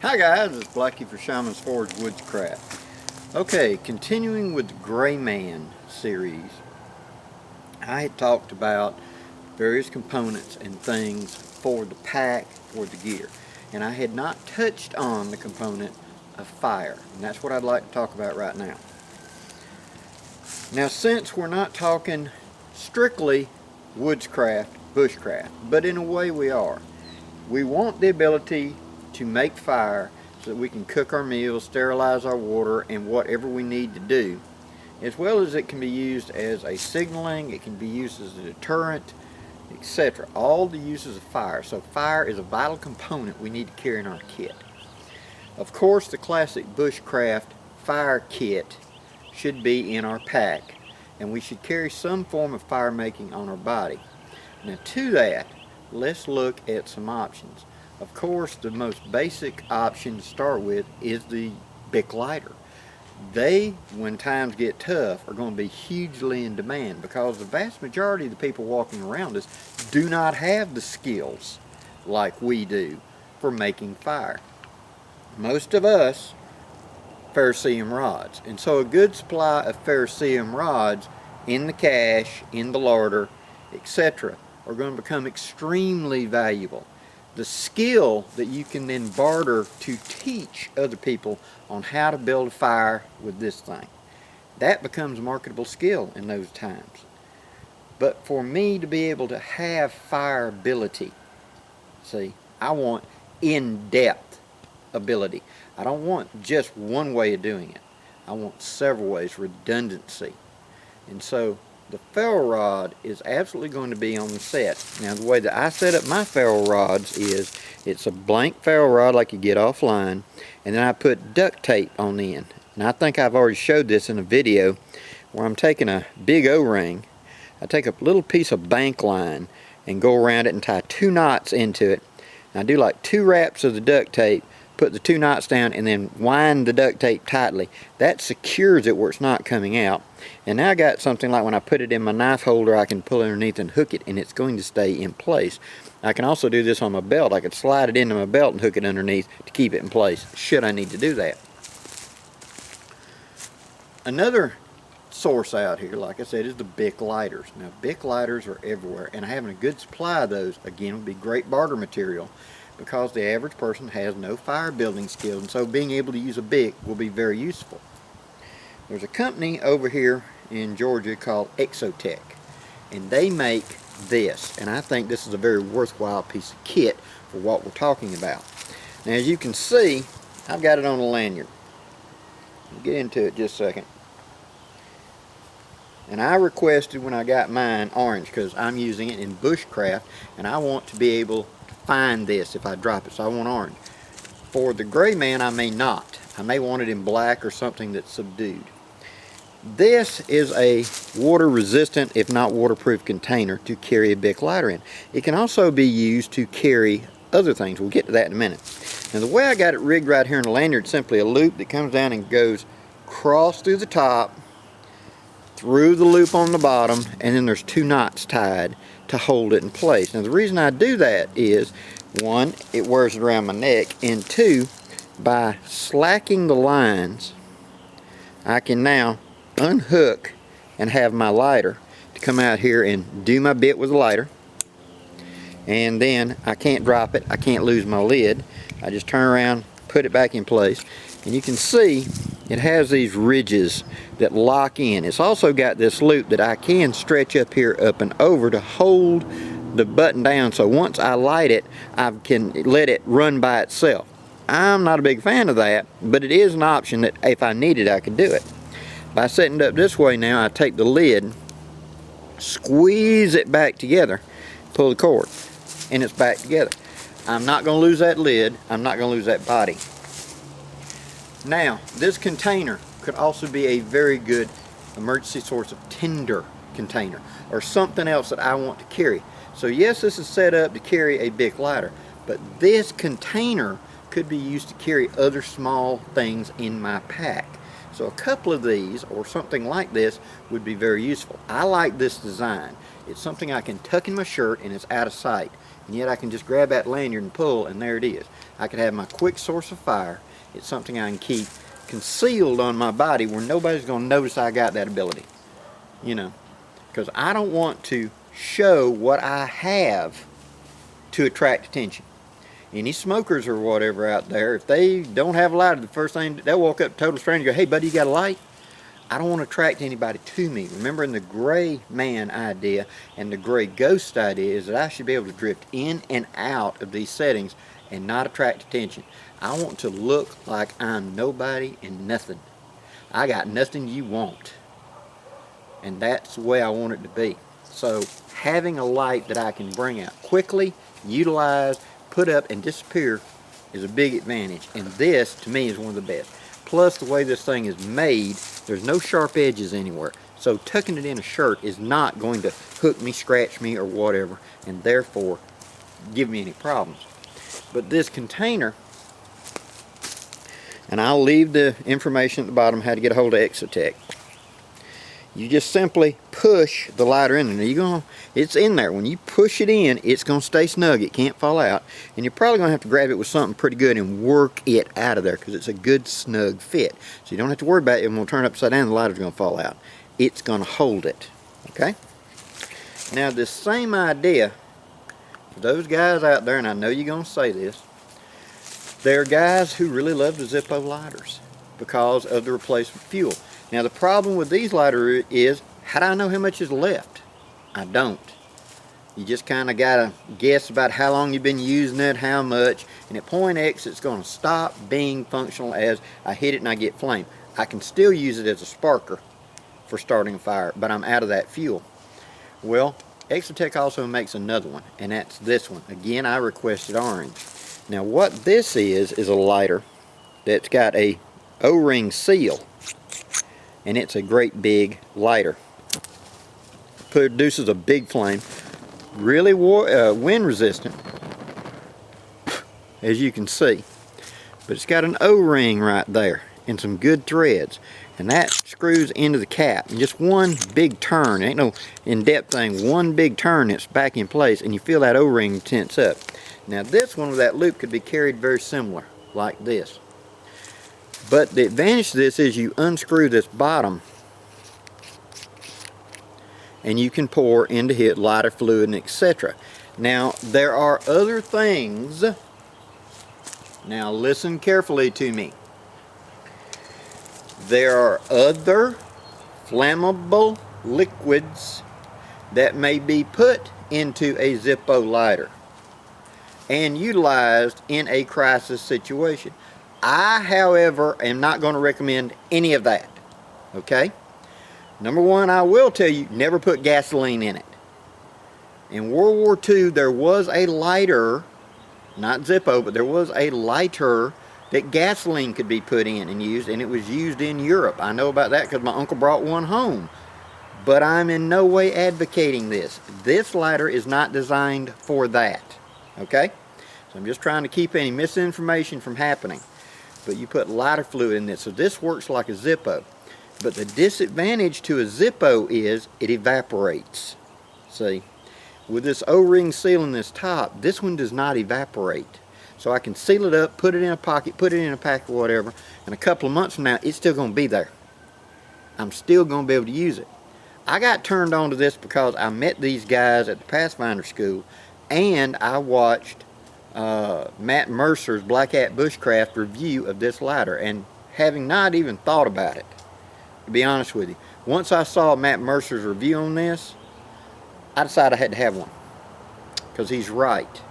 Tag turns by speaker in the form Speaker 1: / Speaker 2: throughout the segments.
Speaker 1: Hi guys, it's Blackie for Shaman's Forge Woodscraft. Okay, continuing with the Gray Man series, I had talked about various components and things for the pack, for the gear. And I had not touched on the component of fire. And that's what I'd like to talk about right now. Now, since we're not talking strictly woodscraft, bushcraft, but in a way we are. We want the ability to make fire so that we can cook our meals, sterilize our water, and whatever we need to do, as well as it can be used as a signaling, it can be used as a deterrent, etc. All the uses of fire. So fire is a vital component we need to carry in our kit. Of course, the classic bushcraft fire kit should be in our pack, and we should carry some form of fire making on our body. Now to that, let's look at some options. Of course, the most basic option to start with is the Bic lighter. They, when times get tough, are going to be hugely in demand because the vast majority of the people walking around us do not have the skills like we do for making fire. Most of us, Ferrocerium rods. And so a good supply of Ferrocerium rods in the cache, in the larder, etc. are going to become extremely valuable. The skill that you can then barter to teach other people on how to build a fire with this thing, that becomes a marketable skill in those times. But for me to be able to have fire ability, see, I want in-depth ability. I don't want just one way of doing it. I want several ways, redundancy. And so the ferro rod is absolutely going to be on the set. Now the way that I set up my ferro rods is it's a blank ferro rod like you get offline, and then I put duct tape on the end. And I think I've already showed this in a video where I'm taking a big O-ring, I take a little piece of bank line and go around it and tie 2 knots into it. And I do like 2 wraps of the duct tape, put the 2 knots down, and then wind the duct tape tightly. That secures it where it's not coming out. And now I got something like when I put it in my knife holder, I can pull it underneath and hook it, and it's going to stay in place. I can also do this on my belt. I could slide it into my belt and hook it underneath to keep it in place, should I need to do that. Another source out here, like I said, is the Bic lighters. Now Bic lighters are everywhere, and having a good supply of those, again, would be great barter material, because the average person has no fire building skills, and so being able to use a Bic will be very useful. There's a company over here in Georgia called Exotac, and they make this, and I think this is a very worthwhile piece of kit for what we're talking about. Now as you can see, I've got it on a lanyard. I'll get into it just a second. And I requested when I got mine orange because I'm using it in bushcraft, and I want to be able to find this if I drop it, so I want orange. For the Gray Man, I may not. I may want it in black or something that's subdued. This is a water resistant, if not waterproof, container to carry a Bic lighter in. It can also be used to carry other things. We'll get to that in a minute. Now the way I got it rigged right here in the lanyard is simply a loop that comes down and goes across through the top, through the loop on the bottom, and then there's 2 knots tied to hold it in place. Now the reason I do that is, 1, it wears it around my neck, and 2, by slacking the lines, I can now unhook and have my lighter to come out here and do my bit with the lighter, and then I can't drop it, I can't lose my lid. I just turn around, put it back in place, and you can see it has these ridges that lock in. It's also got this loop that I can stretch up here, up and over, to hold the button down, so once I light it, I can let it run by itself. I'm not a big fan of that, but it is an option that if I need it, I can do it. By setting it up this way now, I take the lid, squeeze it back together, pull the cord, and it's back together. I'm not going to lose that lid, I'm not going to lose that body. Now, this container could also be a very good emergency source of tinder container, or something else that I want to carry. So yes, this is set up to carry a Bic lighter, but this container could be used to carry other small things in my pack. So a couple of these, or something like this, would be very useful. I like this design. It's something I can tuck in my shirt and it's out of sight. and yet I can just grab that lanyard and pull, and there it is. I could have my quick source of fire. It's something I can keep concealed on my body where nobody's going to notice I got that ability, you know, because I don't want to show what I have to attract attention. Any smokers or whatever out there, if they don't have a lighter, the first thing they'll walk up to a total stranger and go, "Hey buddy, you got a light?" I don't want to attract anybody to me. Remember, in the gray man idea and the gray ghost idea is that I should be able to drift in and out of these settings and not attract attention. I want to look like I'm nobody and nothing. I got nothing you want. And that's the way I want it to be. So having a light that I can bring out quickly, utilize, put up, and disappear is a big advantage. And this, to me, is one of the best. Plus, the way this thing is made, there's no sharp edges anywhere. So tucking it in a shirt is not going to hook me, scratch me, or whatever, and therefore give me any problems. But this container, and I'll leave the information at the bottom how to get a hold of Exotac. You just simply push the lighter in there. It's in there. When you push it in, it's going to stay snug. It can't fall out. And you're probably going to have to grab it with something pretty good and work it out of there because it's a good snug fit. So you don't have to worry about it. It won't turn upside down. The lighter's going to fall out. It's going to hold it. Okay? Now this same idea, for those guys out there, and I know you're going to say this, there are guys who really love the Zippo lighters because of the replacement fuel. Now the problem with these lighters is, how do I know how much is left? I don't. You just kind of got to guess about how long you've been using it, how much, and at point X it's going to stop being functional as I hit it and I get flame. I can still use it as a sparker for starting a fire, but I'm out of that fuel. Well, Exotac also makes another one, and that's this one. Again, I requested orange. Now what this is a lighter that's got a O-ring seal, and it's a great big lighter. Produces a big flame, really wind resistant, as you can see, but it's got an O-ring right there and some good threads, and that screws into the cap, and just one big turn, ain't no in-depth thing, one big turn, it's back in place, and you feel that O-ring tense up. Now this one with that loop could be carried very similar like this. But the advantage to this is you unscrew this bottom and you can pour into it lighter fluid and etc. Now there are other things. Now listen carefully to me. There are other flammable liquids that may be put into a Zippo lighter and utilized in a crisis situation. I, however, am not going to recommend any of that. Okay? Number one, I will tell you, never put gasoline in it. In World War II, there was a lighter, not Zippo, but there was a lighter that gasoline could be put in and used, and it was used in Europe. I know about that because my uncle brought one home. But I'm in no way advocating this. This lighter is not designed for that. Okay? So I'm just trying to keep any misinformation from happening. But you put lighter fluid in this, so this works like a Zippo. But the disadvantage to a Zippo is it evaporates. See, with this O-ring seal in this top, this one does not evaporate. So I can seal it up, put it in a pocket, put it in a pack or whatever, and a couple of months from now, it's still going to be there. I'm still going to be able to use it. I got turned on to this because I met these guys at the Pathfinder School, and I watched Matt Mercer's Black Hat Bushcraft review of this lighter, and having not even thought about it, to be honest with you, once I saw Matt Mercer's review on this, I decided I had to have one because he's right.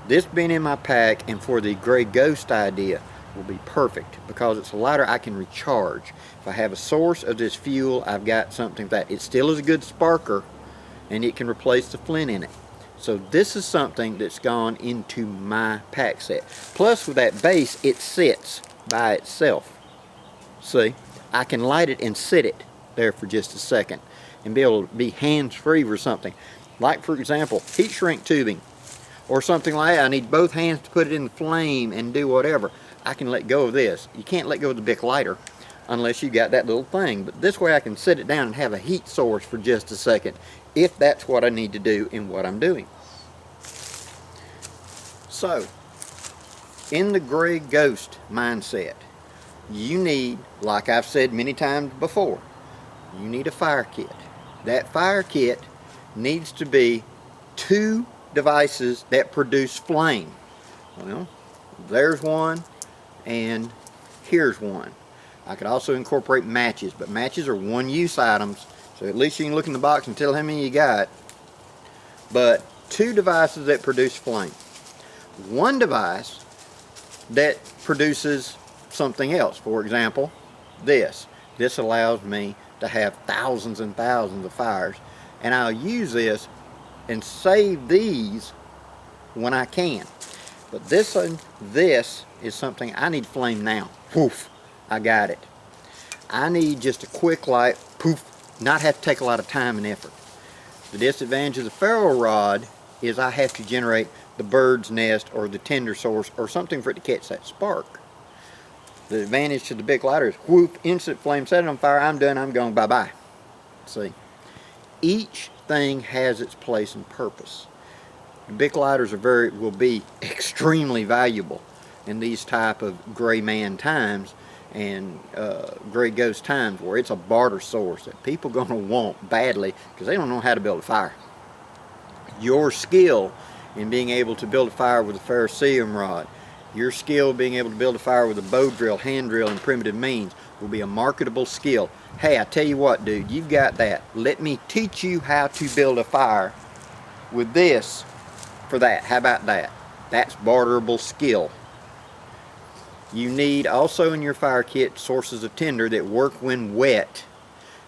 Speaker 1: This being in my pack and for the Gray Ghost idea will be perfect because it's a lighter I can recharge. If I have a source of this fuel, I've got something that it still is a good sparker and it can replace the flint in it. So this is something that's gone into my pack set. Plus with that base, it sits by itself. See, I can light it and sit it there for just a second and be able to be hands-free for something. Like for example, heat shrink tubing or something like that. I need both hands to put it in the flame and do whatever. I can let go of this. You can't let go of the big lighter unless you got that little thing. But this way I can sit it down and have a heat source for just a second if that's what I need to do in what I'm doing. So, in the Gray Ghost mindset, you need, like I've said many times before, you need a fire kit. That fire kit needs to be 2 devices that produce flame. Well, there's one, and here's one. I could also incorporate matches, but matches are one-use items, so at least you can look in the box and tell how many you got. But 2 devices that produce flame. 1 device that produces something else. For example, this allows me to have thousands and thousands of fires, and I'll use this and save these when I can. But this is something I need flame now. Poof, I got it. I need just a quick light, poof, not have to take a lot of time and effort. The disadvantage of the ferro rod is I have to generate the bird's nest or the tinder source or something for it to catch that spark. The advantage to the Bic lighter is whoop, instant flame, set it on fire, I'm done, I'm going, bye-bye. See, each thing has its place and purpose. The Bic lighters will be extremely valuable in these type of gray man times and Gray Ghost times, where it's a barter source that people are going to want badly because they don't know how to build a fire. Your skill in being able to build a fire with a Ferrocerium rod, your skill being able to build a fire with a bow drill, hand drill, and primitive means will be a marketable skill. Hey, I tell you what, dude, you've got that. Let me teach you how to build a fire with this for that. How about that? That's barterable skill. You need also in your fire kit sources of tinder that work when wet,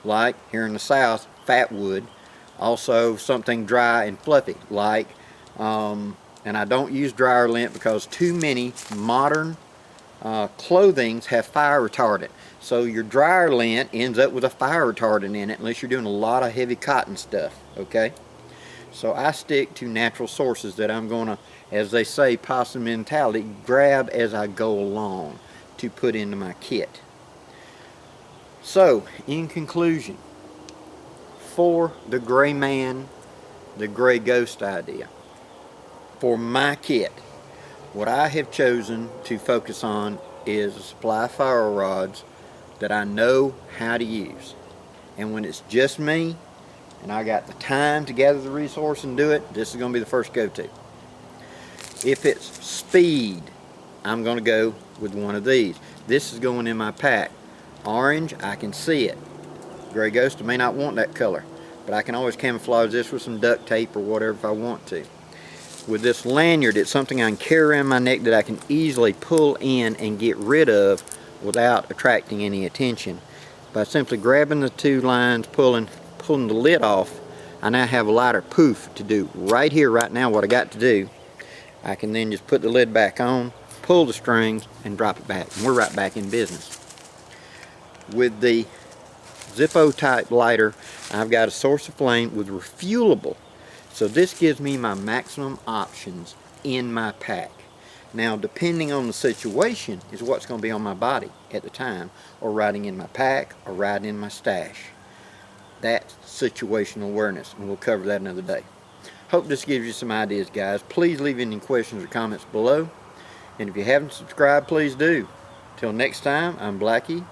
Speaker 1: like here in the south, fat wood. Also something dry and fluffy, like and I don't use dryer lint because too many modern clothings have fire retardant. So your dryer lint ends up with a fire retardant in it unless you're doing a lot of heavy cotton stuff, okay? So I stick to natural sources that I'm going to, as they say, possum mentality, grab as I go along to put into my kit. So, in conclusion, for the Gray Man, the Gray Ghost idea, for my kit, what I have chosen to focus on is a supply of fire rods that I know how to use. And when it's just me, and I got the time to gather the resource and do it, this is going to be the first go-to. If it's speed, I'm going to go with one of these. This is going in my pack. Orange, I can see it. Gray Ghost, I may not want that color, but I can always camouflage this with some duct tape or whatever if I want to. With this lanyard, it's something I can carry around my neck that I can easily pull in and get rid of without attracting any attention. By simply grabbing the 2 lines, pulling the lid off, I now have a lighter poof to do right here, right now. What I got to do, I can then just put the lid back on, pull the strings, and drop it back, and we're right back in business. With the Zippo type lighter, I've got a source of flame with refillable, so this gives me my maximum options in my pack. Now, depending on the situation is what's going to be on my body at the time, or riding in my pack, or riding in my stash. That's situational awareness, and we'll cover that another day. Hope this gives you some ideas, guys. Please leave any questions or comments below, and if you haven't subscribed, please do. Till next time, I'm Blackie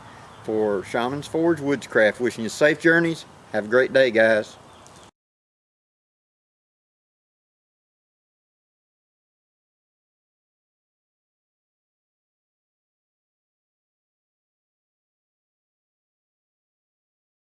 Speaker 1: for Shaman's Forge Woodscraft, wishing you safe journeys. Have a great day, guys.